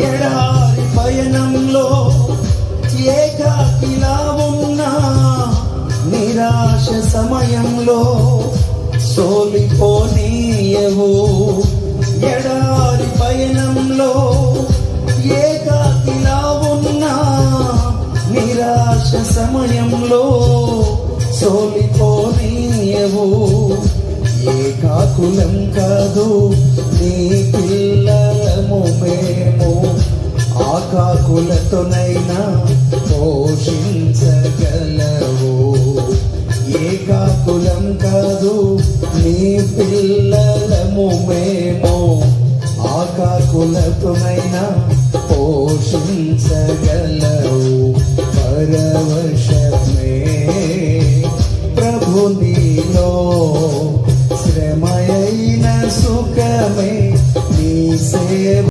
ఎడారి పయనంలో ఏకాకిలా ఉన్నా, నిరాశ సమయంలో సోలిపోనీయవు. ఎడారి పయనంలో ఏకాకిలా ఉన్నా, నిరాశ సమయంలో సోలిపోనీయవు. ఏకాకులం కాదు నీ పిల్లలము మేము, ఆకాకులతోనైనా పోషించగలవు. ఏకాకులం కాదు నీ పిల్లలము మేము, ఆకాకులతోనైనా పోషించగలవు. పరవశమే ప్రభు నీలో, శ్రమయైన సుఖమే నీ సేవ.